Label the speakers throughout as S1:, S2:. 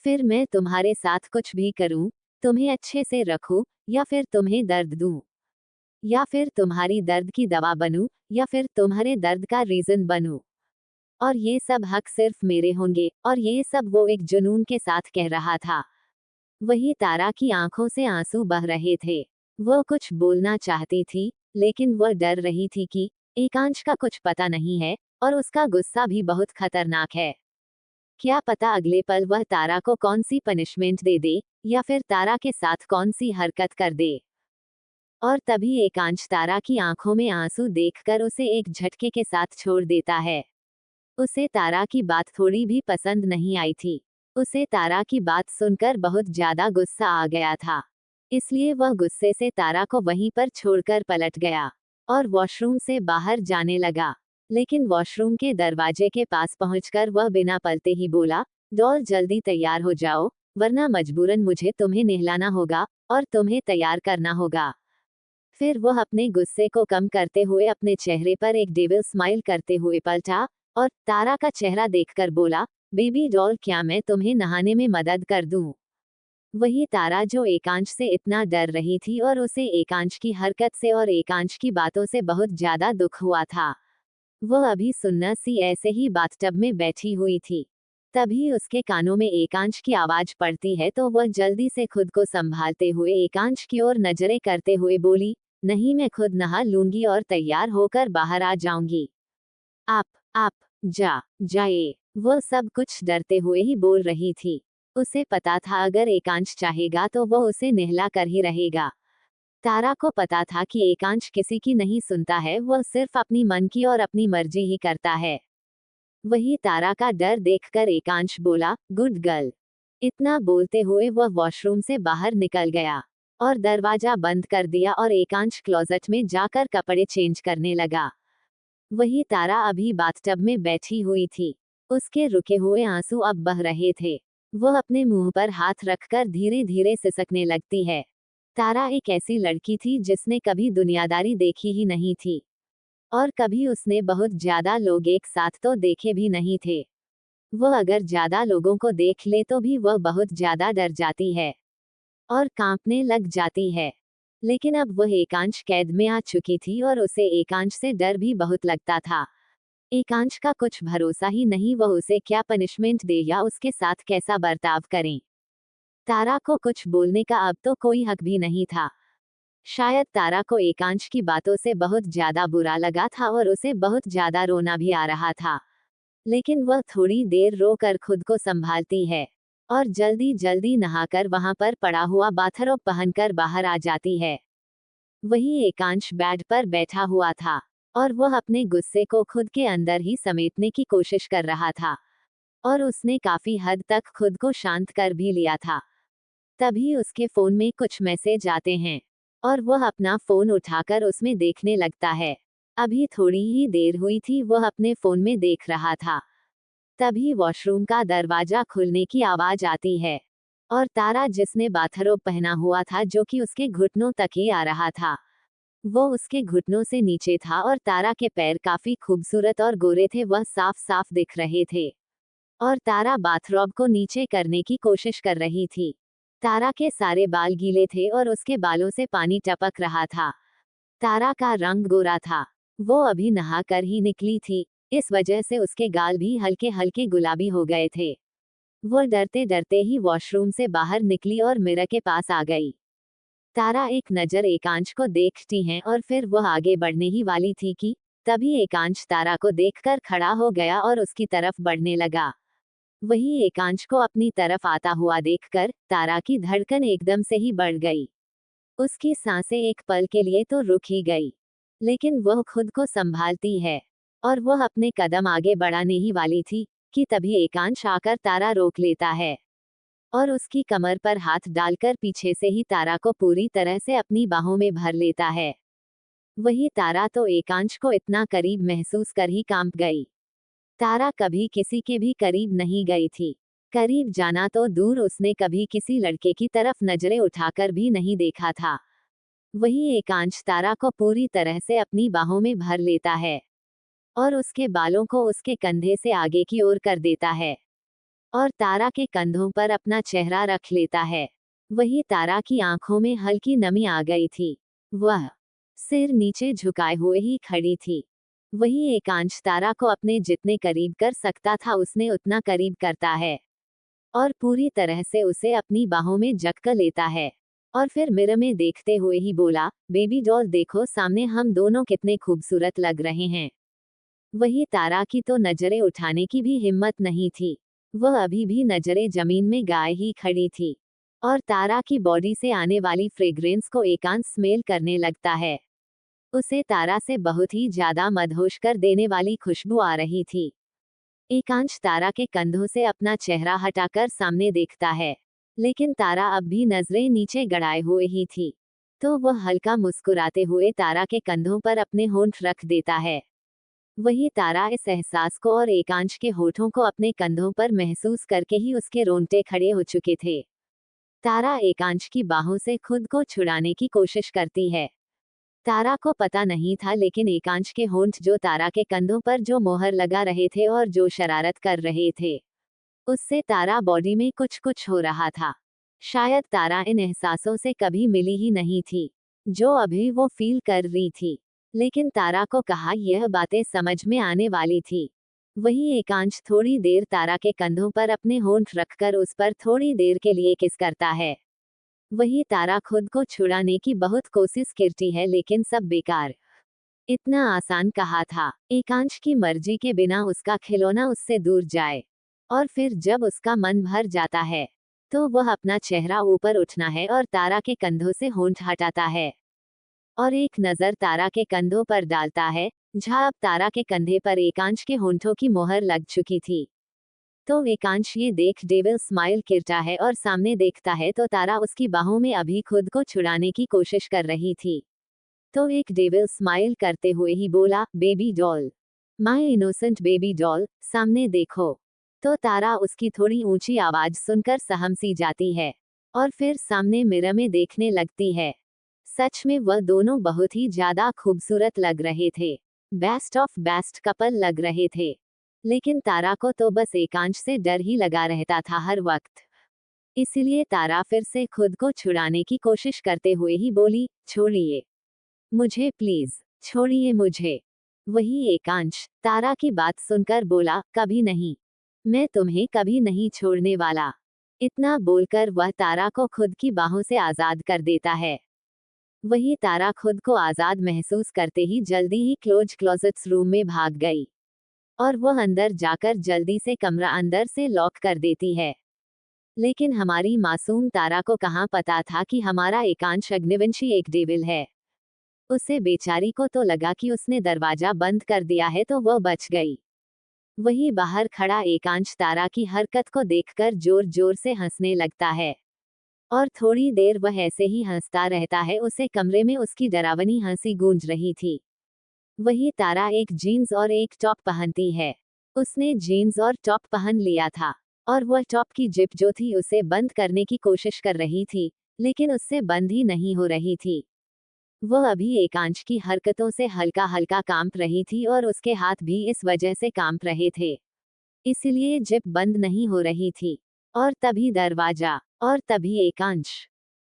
S1: फिर मैं तुम्हारे साथ कुछ भी करूं, तुम्हें अच्छे से रखूं, या फिर तुम्हें दर्द दूं, या फिर तुम्हारी दर्द की दवा बनूं, या फिर तुम्हारे दर्द का रीजन बनूं। और ये सब हक सिर्फ मेरे होंगे। और ये सब वो एक जुनून के साथ कह रहा था। वही तारा की आंखों से आंसू बह रहे थे। वो कुछ बोलना चाहती थी, लेकिन वह डर रही थी कि एकांश का कुछ पता नहीं है, और उसका गुस्सा भी बहुत खतरनाक है। क्या पता अगले पल वह तारा को कौन सी पनिशमेंट दे दे, या फिर तारा के साथ कौन सी हरकत कर दे। और तभी एकांश तारा की आंखों में आंसू देखकर उसे एक झटके के साथ छोड़ देता है। उसे तारा की बात थोड़ी भी पसंद नहीं आई थी। उसे तारा की बात सुनकर बहुत ज्यादा गुस्सा आ गया था। इसलिए वह गुस्से से तारा को वहीं पर छोड़कर पलट गया और वॉशरूम से बाहर जाने लगा। लेकिन वॉशरूम के दरवाजे के पास पहुंचकर वह बिना पलटे ही बोला, डॉल जल्दी तैयार हो जाओ, वरना मजबूरन मुझे तुम्हें नहलाना होगा और तुम्हें तैयार करना होगा। फिर वह अपने गुस्से को कम करते हुए अपने चेहरे पर एक डेविल स्माइल करते हुए पलटा और तारा का चेहरा देखकर बोला, बेबी डॉल क्या मैं तुम्हें नहाने में मदद कर दूं? वही तारा जो एकांश से इतना डर रही थी और उसे एकांश की हरकत से और एकांश की बातों से बहुत ज्यादा दुख हुआ था। वह अभी सुन्ना सी ऐसे ही बाथटब में बैठी हुई थी। तभी उसके कानों में एकांश की आवाज पड़ती है तो वह जल्दी से खुद को संभालते हुए एकांश की ओर नजरें करते हुए बोली, नहीं मैं खुद नहा लूंगी और तैयार होकर बाहर आ जाऊंगी। आप आप जाए। वह सब कुछ डरते हुए ही बोल रही थी। उसे पता था अगर एकांश चाहेगा तो वह उसे नहला कर ही रहेगा। तारा को पता था कि एकांश किसी की नहीं सुनता है, वह सिर्फ अपनी मन की और अपनी मर्जी ही करता है। वही तारा का डर देखकर एकांश बोला, गुड गर्ल। इतना बोलते हुए वह वॉशरूम से बाहर निकल गया और दरवाजा बंद कर दिया और एकांश क्लोजेट में जाकर कपड़े चेंज करने लगा। वही तारा अभी बाथटब में बैठी हुई थी। उसके रुके हुए आंसू अब बह रहे थे। वह अपने मुंह पर हाथ रखकर धीरे धीरे सिसकने लगती है। तारा एक ऐसी लड़की थी जिसने कभी दुनियादारी देखी ही नहीं थी और कभी उसने बहुत ज्यादा लोग एक साथ तो देखे भी नहीं थे। वह अगर ज्यादा लोगों को देख ले तो भी वह बहुत ज्यादा डर जाती है और कांपने लग जाती है। लेकिन अब वह एकांश कैद में आ चुकी थी और उसे एकांश से डर भी बहुत लगता था। एकांश का कुछ भरोसा ही नहीं, वह उसे क्या पनिशमेंट दे या उसके साथ कैसा बर्ताव करें। तारा को कुछ बोलने का अब तो कोई हक भी नहीं था। शायद तारा को एकांश की बातों से बहुत ज्यादा बुरा लगा था और उसे बहुत ज्यादा रोना भी आ रहा था। लेकिन वह थोड़ी देर रोकर खुद को संभालती है और जल्दी जल्दी नहाकर वहां पर पड़ा हुआ बाथरोब पहनकर बाहर आ जाती है। वही एकांश बेड पर बैठा हुआ था और वह अपने गुस्से को खुद के अंदर ही समेटने की कोशिश कर रहा था और उसने काफी हद तक खुद को शांत कर भी लिया था। तभी उसके फोन में कुछ मैसेज आते हैं और वह अपना फोन उठाकर उसमें देखने लगता है। अभी थोड़ी ही देर हुई थी वह अपने फोन में देख रहा था। तभी वॉशरूम का दरवाजा खुलने की आवाज आती है और तारा जिसने बाथरोब पहना हुआ था जो कि उसके घुटनों तक ही आ रहा था, वो उसके घुटनों से नीचे था और तारा के पैर काफी खूबसूरत और गोरे थे, वह साफ साफ दिख रहे थे। और तारा बाथरोब को नीचे करने की कोशिश कर रही थी। तारा के सारे बाल गीले थे और उसके बालों से पानी टपक रहा था। तारा का रंग गोरा था। वो अभी नहा कर ही निकली थी, इस वजह से उसके गाल भी हल्के हल्के गुलाबी हो गए थे। वो डरते डरते ही वॉशरूम से बाहर निकली और मिरर के पास आ गई। तारा एक नजर एकांश को देखती है और फिर वह आगे बढ़ने ही वाली थी कि तभी एकांश तारा को देखकर खड़ा हो गया और उसकी तरफ बढ़ने लगा। वही एकांश को अपनी तरफ आता हुआ देखकर तारा की धड़कन एकदम से ही बढ़ गई। उसकी सांसें एक पल के लिए तो रुक ही गई, लेकिन वह खुद को संभालती है और वह अपने कदम आगे बढ़ाने ही वाली थी कि तभी एकांश आकर तारा रोक लेता है और उसकी कमर पर हाथ डालकर पीछे से ही तारा को पूरी तरह से अपनी बाहों में भर लेता है। वही तारा तो एकांश को इतना करीब महसूस कर ही कांप गई। तारा कभी किसी के भी करीब नहीं गई थी। करीब जाना तो दूर, उसने कभी किसी लड़के की तरफ नजरें उठाकर भी नहीं देखा था। वही एकांश तारा को पूरी तरह से अपनी बाहों में भर लेता है और उसके बालों को उसके कंधे से आगे की ओर कर देता है। और तारा के कंधों पर अपना चेहरा रख लेता है। वही तारा की आंखों में हल्की नमी आ गई थी। वह सिर नीचे झुकाए हुए ही खड़ी थी। वही एकांश तारा को अपने जितने करीब कर सकता था उसने उतना करीब करता है और पूरी तरह से उसे अपनी बाहों में जकड़ लेता है। और फिर मिरर में देखते हुए ही बोला, बेबी डॉल देखो सामने हम दोनों कितने खूबसूरत लग रहे हैं। वही तारा की तो नजरें उठाने की भी हिम्मत नहीं थी। वह अभी भी नजरें जमीन में गाए ही खड़ी थी और तारा की बॉडी से आने वाली फ्रेग्रेंस को एकांश स्मेल करने लगता है। उसे तारा से बहुत ही ज्यादा मदहोश कर देने वाली खुशबू आ रही थी। एकांश तारा के कंधों से अपना चेहरा हटाकर सामने देखता है, लेकिन तारा अब भी नजरें नीचे गड़ाए हुए ही थी। तो वह हल्का मुस्कुराते हुए तारा के कंधों पर अपने होंठ रख देता है। वही तारा इस एहसास को और एकांश के होठों को अपने कंधों पर महसूस करके ही उसके रोंगटे खड़े हो चुके थे। तारा एकांश की बाहों से खुद को छुड़ाने की कोशिश करती है। तारा को पता नहीं था, लेकिन एकांश के होंठ जो तारा के कंधों पर जो मोहर लगा रहे थे और जो शरारत कर रहे थे, उससे तारा बॉडी में कुछ कुछ हो रहा था। शायद तारा इन एहसासों से कभी मिली ही नहीं थी जो अभी वो फील कर रही थी। लेकिन तारा को कहा यह बातें समझ में आने वाली थी। वही एकांश थोड़ी देर तारा के कंधों पर अपने होंठ रखकर उस पर थोड़ी देर के लिए किस करता है। वही तारा खुद को छुड़ाने की बहुत कोशिश करती है, लेकिन सब बेकार। इतना आसान कहा था एकांश की मर्जी के बिना उसका खिलौना उससे दूर जाए। और फिर जब उसका मन भर जाता है तो वह अपना चेहरा ऊपर उठना है और तारा के कंधों से होंठ हटाता है और एक नजर तारा के कंधों पर डालता है, जहां अब तारा के कंधे पर एकांश के होंठों की मोहर लग चुकी थी। तो एकांश ये देख डेविल स्माइल करता है और सामने देखता है तो तारा उसकी बाहों में अभी खुद को छुड़ाने की कोशिश कर रही थी। तो एक डेविल स्माइल करते हुए ही बोला, baby doll, my innocent baby doll, सामने देखो। तो तारा उसकी थोड़ी ऊंची आवाज सुनकर सहम सी जाती है और फिर सामने मिरर में देखने लगती है। सच में वह दोनों बहुत ही ज्यादा खूबसूरत लग रहे थे। बेस्ट ऑफ बेस्ट कपल लग रहे थे। लेकिन तारा को तो बस एकांश से डर ही लगा रहता था हर वक्त। इसीलिए तारा फिर से खुद को छुड़ाने की कोशिश करते हुए ही बोली, छोड़िए मुझे प्लीज, छोड़िए मुझे। वही एकांश तारा की बात सुनकर बोला, कभी नहीं, मैं तुम्हें कभी नहीं छोड़ने वाला। इतना बोलकर वह तारा को खुद की बाहों से आजाद कर देता है। वही तारा खुद को आजाद महसूस करते ही जल्दी ही क्लोजेट्स रूम में भाग गई और वह अंदर जाकर जल्दी से कमरा अंदर से लॉक कर देती है। लेकिन हमारी मासूम तारा को कहाँ पता था कि हमारा एकांश अग्निवंशी एक डेविल है। उसे बेचारी को तो लगा कि उसने दरवाजा बंद कर दिया है तो वह बच गई। वही बाहर खड़ा एकांश तारा की हरकत को देखकर जोर जोर से हंसने लगता है और थोड़ी देर वह ऐसे ही हंसता रहता है। उसे कमरे में उसकी डरावनी हंसी गूंज रही थी। वही तारा एक जीन्स और एक टॉप पहनती है। उसने जीन्स और टॉप पहन लिया था और वह टॉप की जिप जो थी उसे बंद करने की कोशिश कर रही थी, लेकिन उससे बंद ही नहीं हो रही थी। वह अभी एकांश की हरकतों से हल्का हल्का कांप रही थी और उसके हाथ भी इस वजह से कांप रहे थे, इसलिए जिप बंद नहीं हो रही थी। और तभी एकांश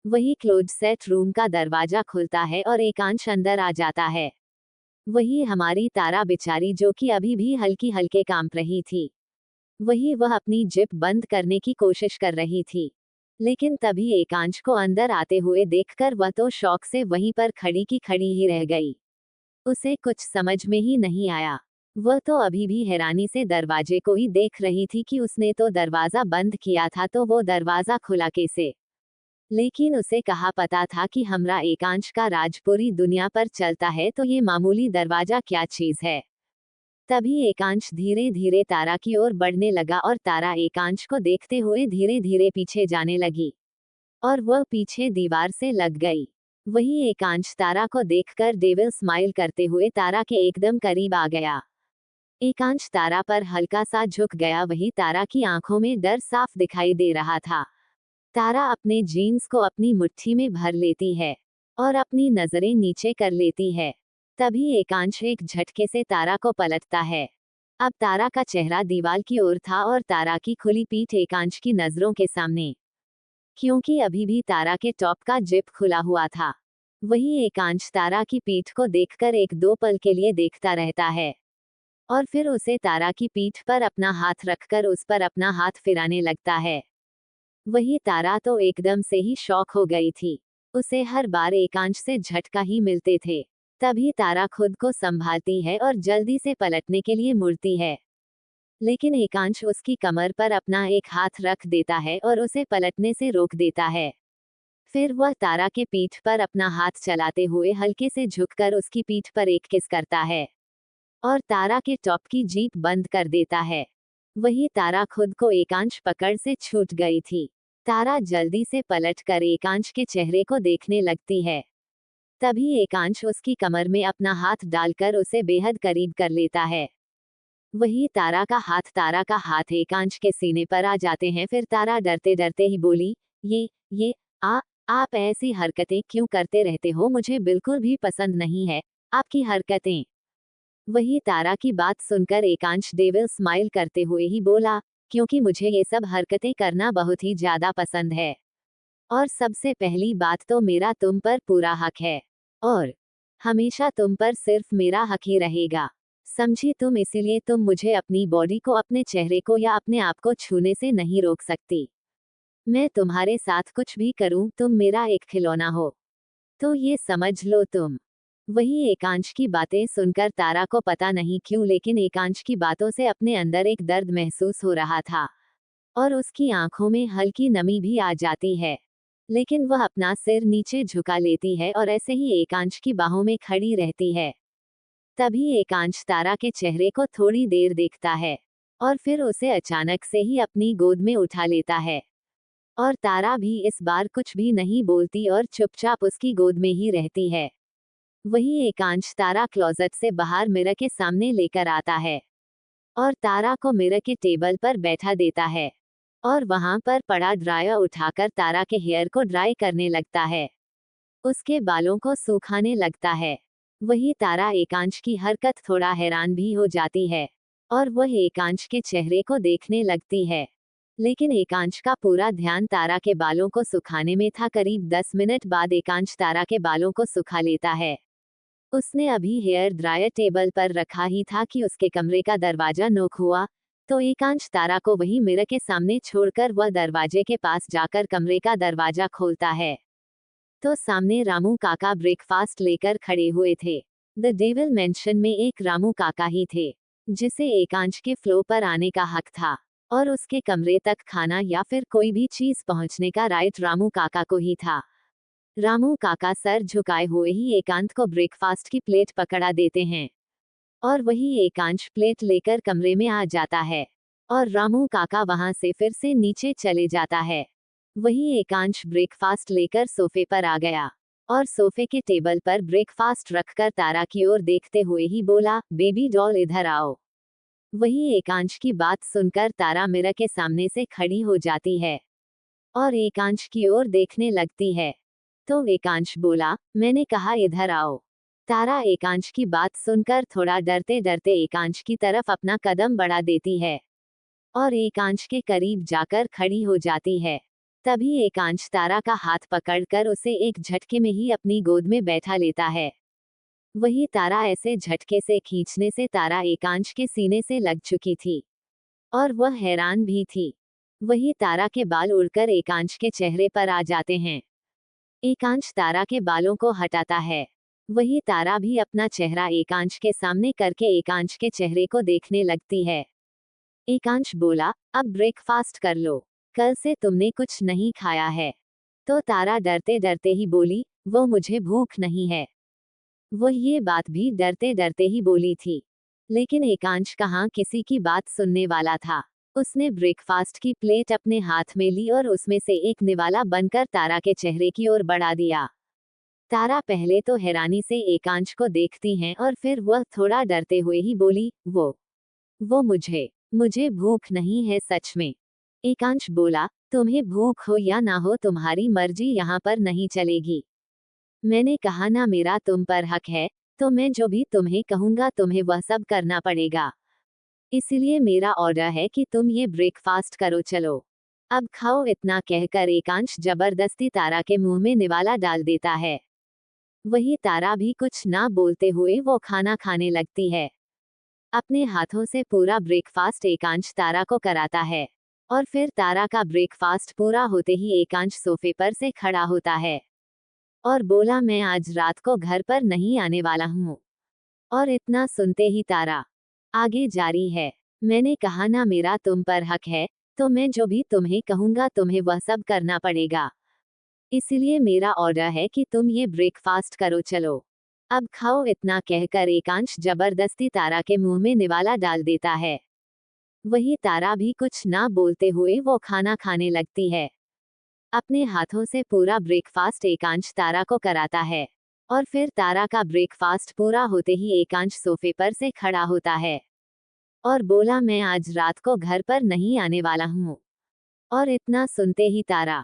S1: वही क्लोज सेट रूम का दरवाजा खुलता है और एकांश अंदर आ जाता है। वही हमारी तारा बेचारी जो कि अभी भी हल्की हल्के कांप रही थी। वही वह अपनी जिप बंद करने की कोशिश कर रही थी, लेकिन तभी एकांश को अंदर आते हुए देखकर वह तो शौक से वहीं पर खड़ी की खड़ी ही रह गई। उसे कुछ समझ में ही नहीं आया। वह तो अभी भी हैरानी से दरवाजे को ही देख रही थी कि उसने तो दरवाजा बंद किया था तो वो दरवाजा खुला कैसे। लेकिन उसे कहाँ पता था कि हमरा एकांश का राज पूरी दुनिया पर चलता है तो ये मामूली दरवाजा क्या चीज है। तभी एकांश धीरे धीरे तारा की ओर बढ़ने लगा और तारा एकांश को देखते हुए धीरे धीरे पीछे जाने लगी और वह पीछे दीवार से लग गई। वही एकांश तारा को देखकर डेविल स्माइल करते हुए तारा के एकदम करीब आ गया। एकांश तारा पर हल्का सा झुक गया। वही तारा की आंखों में डर साफ दिखाई दे रहा था। तारा अपने जीन्स को अपनी मुट्ठी में भर लेती है और अपनी नजरें नीचे कर लेती है। तभी एकांश एक झटके से तारा को पलटता है अब तारा का चेहरा दीवार की ओर था और तारा की खुली पीठ एकांश की नजरों के सामने, क्योंकि अभी भी तारा के टॉप का जिप खुला हुआ था। वही एकांश तारा की पीठ को देखकर एक दो पल के लिए देखता रहता है और फिर उसे तारा की पीठ पर अपना हाथ रखकर उस पर अपना हाथ फिराने लगता है। वही तारा तो एकदम से ही शॉक हो गई थी। उसे हर बार एकांश से झटका ही मिलते थे। तभी तारा खुद को संभालती है और जल्दी से पलटने के लिए मुड़ती है, लेकिन एकांश उसकी कमर पर अपना एक हाथ रख देता है और उसे पलटने से रोक देता है। फिर वह तारा के पीठ पर अपना हाथ चलाते हुए हल्के से झुककर उसकी पीठ पर एक किस करता है और तारा के टॉप की जीप बंद कर देता है। वही तारा खुद को एकांश पकड़ से छूट गई थी। तारा जल्दी से पलटकर एकांश के चेहरे को देखने लगती है। तभी एकांश उसकी कमर में अपना हाथ डालकर उसे बेहद करीब कर लेता है। वही तारा का हाथ एकांश के सीने पर आ जाते हैं। फिर तारा डरते डरते ही बोली, ये आ आप ऐसी हरकतें क्यों करते रहते हो? मुझे बिल्कुल भी पसंद नहीं है आपकी हरकतें। वही तारा की बात सुनकर एकांश डेविल स्माइल करते हुए ही बोला, क्योंकि मुझे ये सब हरकतें करना बहुत ही ज्यादा पसंद है। और सबसे पहली बात तो मेरा तुम पर पूरा हक है और हमेशा तुम पर सिर्फ मेरा हक ही रहेगा, समझी तुम? इसीलिए तुम मुझे अपनी बॉडी को, अपने चेहरे को या अपने आप को छूने से नहीं रोक सकती। मैं तुम्हारे साथ कुछ भी करूं, तुम मेरा एक खिलौना हो, तो ये समझ लो तुम। वही एकांश की बातें सुनकर तारा को पता नहीं क्यों, लेकिन एकांश की बातों से अपने अंदर एक दर्द महसूस हो रहा था और उसकी आंखों में हल्की नमी भी आ जाती है। लेकिन वह अपना सिर नीचे झुका लेती है और ऐसे ही एकांश की बाहों में खड़ी रहती है। तभी एकांश तारा के चेहरे को थोड़ी देर देखता है और फिर उसे अचानक से ही अपनी गोद में उठा लेता है और तारा भी इस बार कुछ भी नहीं बोलती और चुपचाप उसकी गोद में ही रहती है। वही एकांश तारा क्लोजेट से बाहर मिरर के सामने लेकर आता है और तारा को मिरर के टेबल पर बैठा देता है और वहां पर पड़ा ड्रायर उठाकर तारा के हेयर को ड्राई करने लगता है, उसके बालों को सुखाने लगता है। वही तारा एकांश की हरकत थोड़ा हैरान भी हो जाती है और वह एकांश के चेहरे को देखने लगती है, लेकिन एकांश का पूरा ध्यान तारा के बालों को सुखाने में था। करीब 10 मिनट बाद एकांश तारा के बालों को सुखा लेता है। उसने अभी हेयर ड्रायर टेबल पर रखा ही था कि उसके कमरे का दरवाजा नॉक हुआ, तो एकांश तारा को वही मिरर के सामने छोड़कर वह दरवाजे के पास जाकर कमरे का दरवाजा खोलता है, तो सामने रामू काका ब्रेकफास्ट लेकर खड़े हुए थे। द डेविल मेंशन में एक रामू काका ही थे, जिसे एकांश के फ्लो पर आने का हक था और उसके कमरे तक खाना या फिर कोई भी चीज पहुंचने का राइट रामू काका को ही था। रामू काका सर झुकाए हुए ही एकांत को ब्रेकफास्ट की प्लेट पकड़ा देते हैं और वही एकांश प्लेट लेकर कमरे में आ जाता है और रामू काका वहां से फिर से नीचे चले जाता है। वही एकांश ब्रेकफास्ट लेकर सोफे पर आ गया और सोफे के टेबल पर ब्रेकफास्ट रखकर तारा की ओर देखते हुए ही बोला, बेबी डॉल इधर आओ। वही एकांश की बात सुनकर तारा मिरर के सामने से खड़ी हो जाती है और एकांश की ओर देखने लगती है, तो एकांश बोला, मैंने कहा इधर आओ। तारा एकांश की बात सुनकर थोड़ा डरते डरते एकांश की तरफ अपना कदम बढ़ा देती है और एकांश के करीब जाकर खड़ी हो जाती है। तभी एकांश तारा का हाथ पकड़कर उसे एक झटके में ही अपनी गोद में बैठा लेता है। वही तारा ऐसे झटके से खींचने से तारा एकांश के सीने से लग चुकी थी और वह हैरान भी थी। वही तारा के बाल उड़कर एकांश के चेहरे पर आ जाते हैं। एकांश तारा के बालों को हटाता है। वही तारा भी अपना चेहरा एकांश के सामने करके एकांश के चेहरे को देखने लगती है। एकांश बोला, अब ब्रेकफास्ट कर लो, कल से तुमने कुछ नहीं खाया है। तो तारा डरते डरते ही बोली, वो मुझे भूख नहीं है। वह ये बात भी डरते डरते ही बोली थी, लेकिन एकांश कहाँ किसी की बात सुनने वाला था। उसने ब्रेकफास्ट की प्लेट अपने हाथ में ली और उसमें से एक निवाला बनकर तारा के चेहरे की ओर बढ़ा दिया। तारा पहले तो हैरानी से एकांश को देखती हैं और फिर वह थोड़ा डरते हुए ही बोली, वो मुझे भूख नहीं है सच में। एकांश बोला, तुम्हें भूख हो या ना हो तुम्हारी मर्जी यहाँ पर नहीं चलेगी। मैंने कहा ना मेरा तुम पर हक है, तो मैं जो भी तुम्हें कहूंगा तुम्हें वह सब करना पड़ेगा। इसलिए मेरा ऑर्डर है कि तुम ये ब्रेकफास्ट करो, चलो अब खाओ। इतना कहकर एकांश जबरदस्ती तारा के मुंह में निवाला डाल देता है। वही तारा भी कुछ ना बोलते हुए वो खाना खाने लगती है। अपने हाथों से पूरा ब्रेकफास्ट एकांश तारा को कराता है और फिर तारा का ब्रेकफास्ट पूरा होते ही एकांश सोफे पर से खड़ा होता है और बोला, मैं आज रात को घर पर नहीं आने वाला हूँ। और इतना सुनते ही तारा आगे जारी है, मैंने कहा ना मेरा तुम पर हक है, तो मैं जो भी तुम्हें कहूंगा तुम्हें वह सब करना पड़ेगा। इसलिए मेरा ऑर्डर है कि तुम ये ब्रेकफास्ट करो, चलो अब खाओ। इतना कहकर एकांश जबरदस्ती तारा के मुंह में निवाला डाल देता है। वही तारा भी कुछ ना बोलते हुए वो खाना खाने लगती है। अपने हाथों से पूरा ब्रेकफास्ट एकांश तारा को कराता है और फिर तारा का ब्रेकफास्ट पूरा होते ही एकांश सोफे पर से खड़ा होता है और बोला, मैं आज रात को घर पर नहीं आने वाला हूँ। और इतना सुनते ही तारा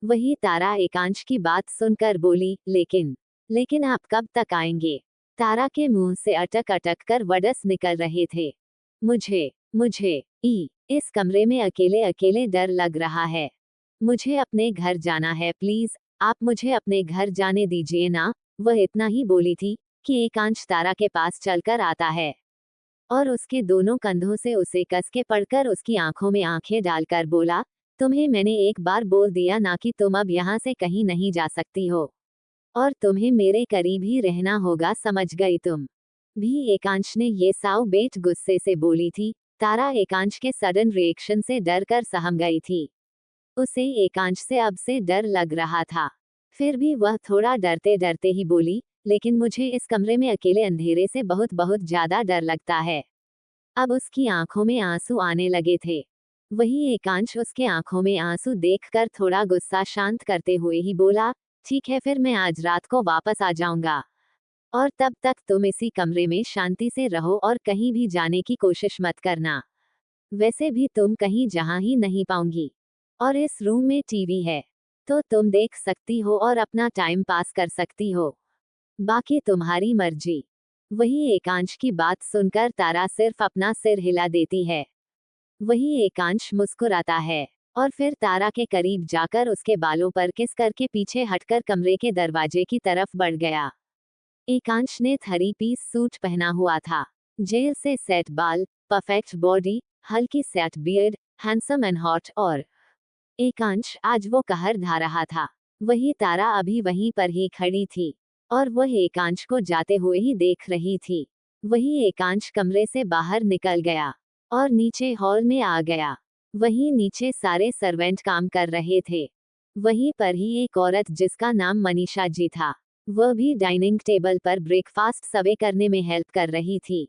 S1: वही तारा एकांश की बात सुनकर बोली, लेकिन आप कब तक आएंगे? तारा के मुंह से अटक अटक कर वर्ड्स निकल रहे थे। मुझे इस कमरे में अकेले अकेले डर लग रहा है। मुझे अपने घर जाना है, प्लीज आप मुझे अपने घर जाने दीजिए ना। वह इतना ही बोली थी कि एकांश तारा के पास चलकर आता है और उसके दोनों कंधों से उसे कस के पकड़कर उसकी आंखों में आंखें डालकर बोला, तुम्हें मैंने एक बार बोल दिया ना कि तुम अब यहाँ से कहीं नहीं जा सकती हो और तुम्हें मेरे करीब ही रहना होगा, समझ गई तुम भी? एकांश ने ये साव बेट गुस्से से बोली थी। तारा एकांश के सडन रिएक्शन से डर कर सहम गई थी। उसे एकांश से अब से डर लग रहा था, फिर भी वह थोड़ा डरते डरते ही बोली, लेकिन मुझे इस कमरे में अकेले अंधेरे से बहुत बहुत ज्यादा डर लगता है। अब उसकी आंखों में आंसू आने लगे थे। वही एकांश उसके आंखों में आंसू देखकर थोड़ा गुस्सा शांत करते हुए ही बोला, ठीक है फिर मैं आज रात को वापस आ जाऊंगा और तब तक तुम इसी कमरे में शांति से रहो और कहीं भी जाने की कोशिश मत करना। वैसे भी तुम कहीं जहां ही नहीं पाऊंगी और इस रूम में टीवी है तो तुम देख सकती हो और अपना टाइम पास कर सकती हो, बाकी तुम्हारी मर्जी। वही एकांश की बात सुनकर तारा सिर्फ अपना सिर हिला देती है। वही एकांश मुस्कुराता है और फिर तारा के करीब जाकर उसके बालों पर किस करके पीछे हटकर कमरे के दरवाजे की तरफ बढ़ गया। एकांश ने 3 पीस सूट पहना हुआ था, जेल से सेट बाल, परफेक्ट बॉडी, हल्की set beard, handsome and hot. और एकांश आज वो कहर ढा रहा था। वही तारा अभी वहीं पर ही खड़ी थी और वह एकांश को जाते हुए ही देख रही थी। वही एकांश कमरे से बाहर निकल गया और नीचे हॉल में आ गया। वहीं नीचे सारे सर्वेंट काम कर रहे थे। वहीं पर ही एक औरत जिसका नाम मनीषा जी था, वह भी डाइनिंग टेबल पर ब्रेकफास्ट सर्व करने में हेल्प कर रही थी।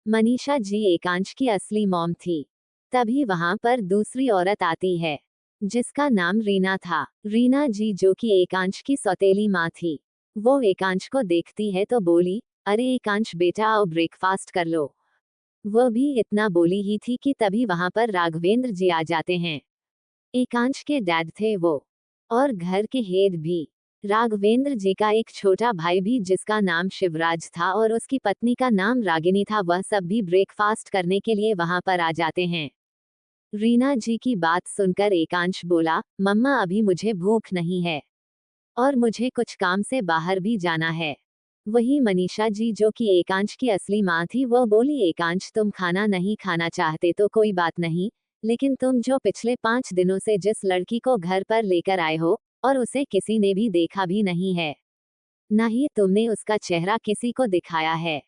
S1: मनीषा जी एकांश की असली मॉम थी। तभी वहां पर दूसरी औरत आती है जिसका नाम रीना था। रीना जी जो कि एकांश की सौतेली माँ थी, वो एकांश को देखती है तो बोली, अरे एकांश बेटा आओ ब्रेकफास्ट कर लो। वह भी इतना बोली ही थी कि तभी वहां पर राघवेंद्र जी आ जाते हैं। एकांश के डैड थे वो और घर के हेड भी। राघवेंद्र जी का एक छोटा भाई भी जिसका नाम शिवराज था और उसकी पत्नी का नाम रागिनी था, वह सब भी ब्रेकफास्ट करने के लिए वहां पर आ जाते हैं। रीना जी की बात सुनकर एकांश बोला, मम्मा अभी मुझे भूख नहीं है और मुझे कुछ काम से बाहर भी जाना है। वही मनीषा जी जो कि एकांश की असली माँ थी, वो बोली, एकांश तुम खाना नहीं खाना चाहते तो कोई बात नहीं, लेकिन तुम जो पिछले 5 दिनों से जिस लड़की को घर पर लेकर आए हो और उसे किसी ने भी देखा भी नहीं है, न ही तुमने उसका चेहरा किसी को दिखाया है।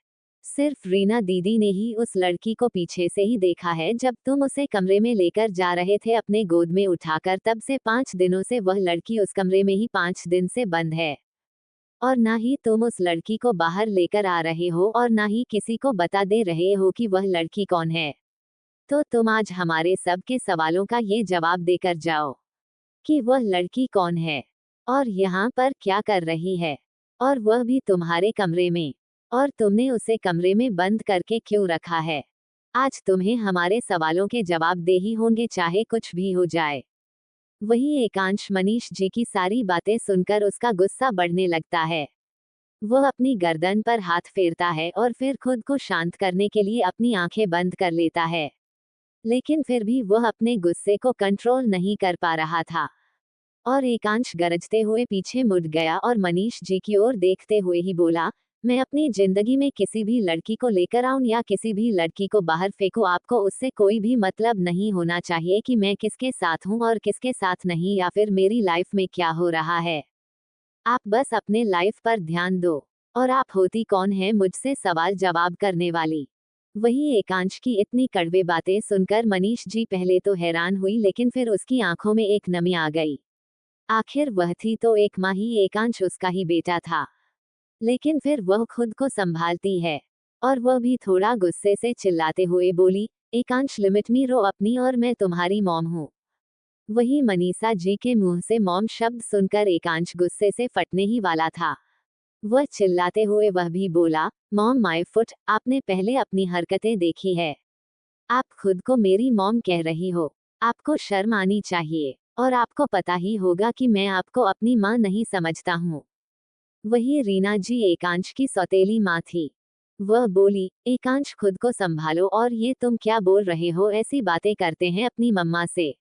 S1: सिर्फ रीना दीदी ने ही उस लड़की को पीछे से ही देखा है जब तुम उसे कमरे में लेकर जा रहे थे अपने गोद में उठाकर। तब से 5 दिनों से वह लड़की उस कमरे में ही 5 दिन से बंद है और ना ही तुम उस लड़की को बाहर लेकर आ रहे हो और ना ही किसी को बता दे रहे हो कि वह लड़की कौन है। तो तुम आज हमारे सब के सवालों का ये जवाब देकर जाओ कि वह लड़की कौन है और यहाँ पर क्या कर रही है, और वह भी तुम्हारे कमरे में, और तुमने उसे कमरे में बंद करके क्यों रखा है। आज तुम्हें हमारे सवालों के जवाब दे ही होंगे चाहे कुछ भी हो जाए। वही एकांश मनीष जी की सारी बातें सुनकर उसका गुस्सा बढ़ने लगता है। वह अपनी गर्दन पर हाथ फेरता है और फिर खुद को शांत करने के लिए अपनी आंखें बंद कर लेता है। लेकिन फिर भी वह अपने गुस्से को कंट्रोल नहीं कर पा रहा था और एकांश गरजते हुए पीछे मुड़ गया और मनीष जी की ओर देखते हुए ही बोला, मैं अपनी जिंदगी में किसी भी लड़की को लेकर आऊं या किसी भी लड़की को बाहर फेंकूं, आपको उससे कोई भी मतलब नहीं होना चाहिए कि मैं किसके साथ हूं और किसके साथ नहीं, या फिर मेरी लाइफ में क्या हो रहा है। आप बस अपने लाइफ पर ध्यान दो। और आप होती कौन है मुझसे सवाल जवाब करने वाली। वही एकांश की इतनी कड़वे बातें सुनकर मनीष जी पहले तो हैरान हुई, लेकिन फिर उसकी आंखों में एक नमी आ गई। आखिर वह थी तो एक माँ ही, एकांश उसका ही बेटा था। लेकिन फिर वह खुद को संभालती है। और वह भी थोड़ा गुस्से से चिल्लाते हुए बोली, एकांश लिमिट में रो अपनी, और मैं तुम्हारी मॉम हूँ। वही मनीषा जी के मुंह से मॉम शब्द सुनकर एकांश गुस्से से फटने ही वाला था। वह चिल्लाते हुए वह भी बोला, मॉम माय फुट, आपने पहले अपनी हरकतें देखी है। आप खुद को मेरी मॉम कह रही हो। आपको शर्म आनी चाहिए। और आपको पता ही होगा कि मैं आपको अपनी माँ नहीं समझता हूँ। वही रीना जी एकांश की सौतेली माँ थी। वह बोली, एकांश खुद को संभालो, और ये तुम क्या बोल रहे हो, ऐसी बातें करते हैं अपनी मम्मा से।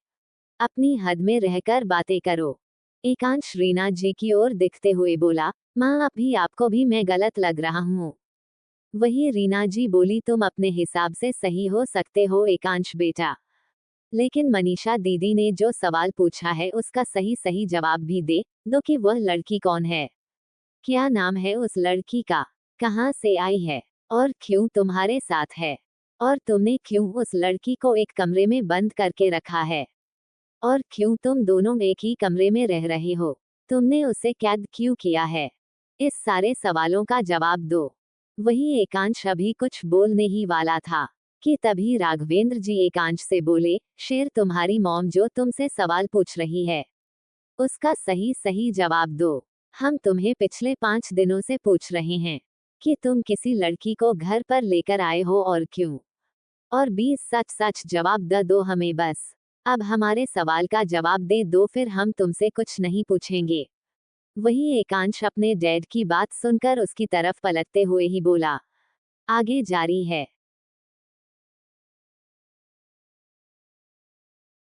S1: अपनी हद में रहकर बातें करो। एकांश रीना जी की ओर दिखते हुए बोला, माँ अभी आपको भी मैं गलत लग रहा हूँ। वही रीना जी बोली, तुम अपने हिसाब से सही हो सकते हो एकांश बेटा, लेकिन मनीषा दीदी ने जो सवाल पूछा है उसका सही सही जवाब भी दे दो कि वह लड़की कौन है, क्या नाम है उस लड़की का, कहाँ से आई है, और क्यों तुम्हारे साथ है, और तुमने क्यों उस लड़की को एक कमरे में बंद करके रखा है, और क्यों तुम दोनों एक ही कमरे में रह रहे हो, तुमने उसे कैद क्यों किया है। इस सारे सवालों का जवाब दो। वही एकांश अभी कुछ बोलने ही वाला था कि तभी राघवेंद्र जी एकांश से बोले, शेर तुम्हारी मॉम जो तुमसे सवाल पूछ रही है उसका सही सही जवाब दो। हम तुम्हें पिछले 5 दिनों से पूछ रहे हैं कि तुम किसी लड़की को घर पर लेकर आए हो और क्यों, और 20 सच सच जवाब दो हमें बस। अब हमारे सवाल का जवाब दे दो, फिर हम तुमसे कुछ नहीं पूछेंगे। वही एकांश अपने डैड की बात सुनकर उसकी तरफ पलटते हुए ही बोला। आगे जारी है।